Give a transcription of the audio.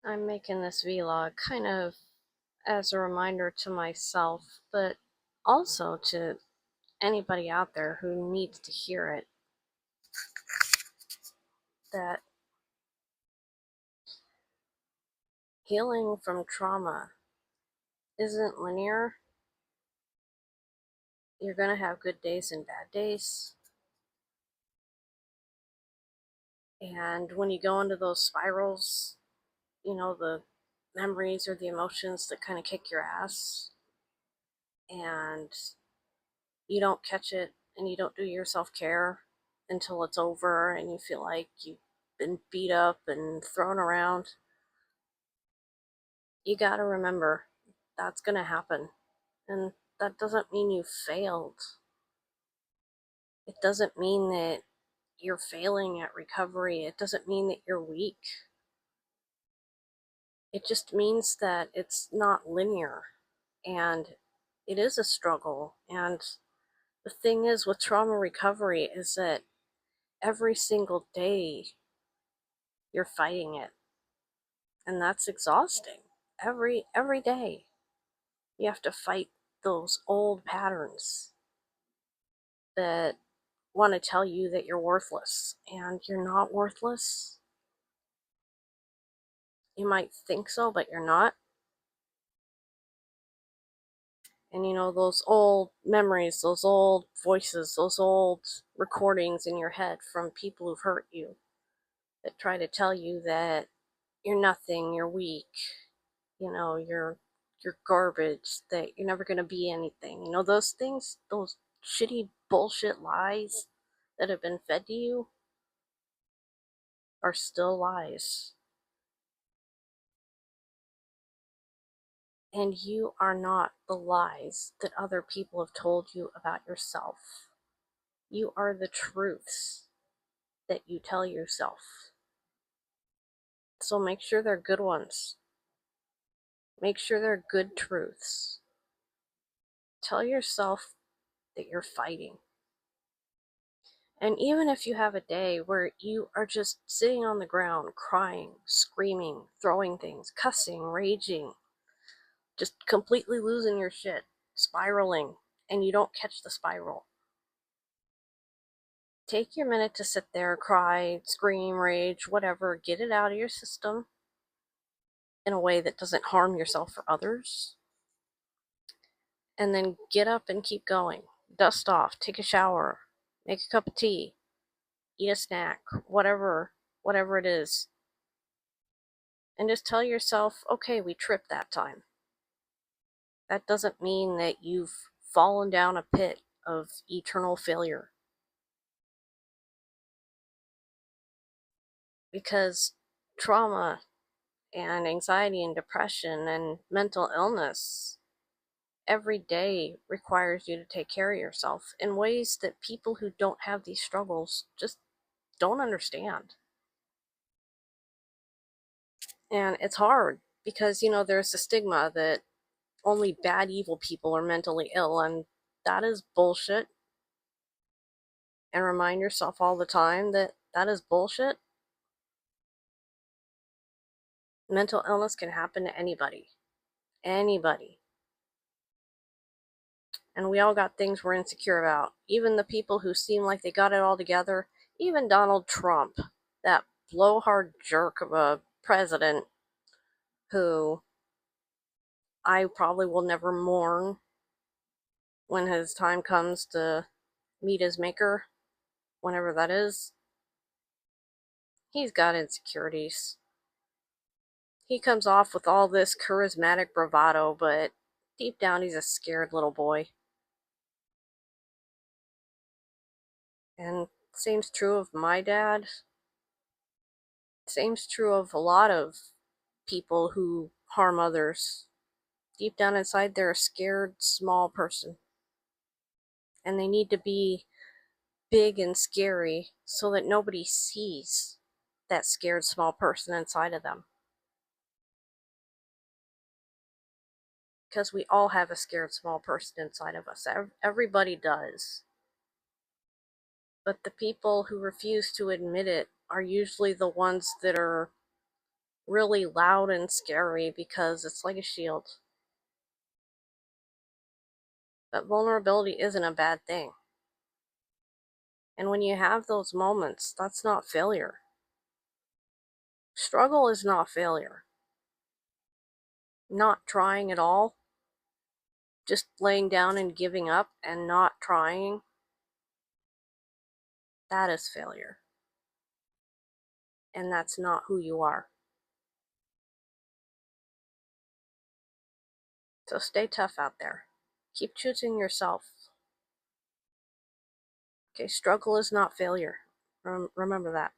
I'm making this vlog kind of as a reminder to myself, but also to anybody out there who needs to hear it, that healing from trauma isn't linear. You're going to have good days and bad days. And when you go into those spirals, the memories or the emotions that kind of kick your ass, and you don't catch it and you don't do your self-care until it's over and you feel like you've been beat up and thrown around, you got to remember that's going to happen. And that doesn't mean you failed. It doesn't mean that you're failing at recovery. It doesn't mean that you're weak. It just means that it's not linear and it is a struggle. And the thing is with trauma recovery is that every single day you're fighting it, and that's exhausting. Every day you have to fight those old patterns that want to tell you that you're worthless, and you're not worthless. You might think so, but you're not. And those old memories, those old voices, those old recordings in your head from people who've hurt you that try to tell you that you're nothing, you're weak, you're garbage, that you're never going to be anything. Those things, those shitty bullshit lies that have been fed to you are still lies. And you are not the lies that other people have told you about yourself. You are the truths that you tell yourself. So make sure they're good ones. Make sure they're good truths. Tell yourself that you're fighting. And even if you have a day where you are just sitting on the ground, crying, screaming, throwing things, cussing, raging, just completely losing your shit, spiraling, and you don't catch the spiral, take your minute to sit there, cry, scream, rage, whatever, get it out of your system in a way that doesn't harm yourself or others, and then get up and keep going. Dust off, take a shower, make a cup of tea, eat a snack, whatever it is. And just tell yourself, okay, we tripped that time. That doesn't mean that you've fallen down a pit of eternal failure. Because trauma and anxiety and depression and mental illness every day requires you to take care of yourself in ways that people who don't have these struggles just don't understand. And it's hard because, there's a stigma that only bad, evil people are mentally ill, and that is bullshit. And remind yourself all the time that that is bullshit. Mental illness can happen to anybody. Anybody. And we all got things we're insecure about. Even the people who seem like they got it all together, even Donald Trump, that blowhard jerk of a president who I probably will never mourn when his time comes to meet his maker, whenever that is. He's got insecurities. He comes off with all this charismatic bravado, but deep down he's a scared little boy. And same's true of my dad. Same's true of a lot of people who harm others. Deep down inside, they're a scared, small person. And they need to be big and scary so that nobody sees that scared, small person inside of them. Because we all have a scared, small person inside of us. Everybody does. But the people who refuse to admit it are usually the ones that are really loud and scary because it's like a shield. But vulnerability isn't a bad thing. And when you have those moments, that's not failure. Struggle is not failure. Not trying at all, just laying down and giving up and not trying, that is failure. And that's not who you are. So stay tough out there. Keep choosing yourself. Okay, struggle is not failure. Remember that.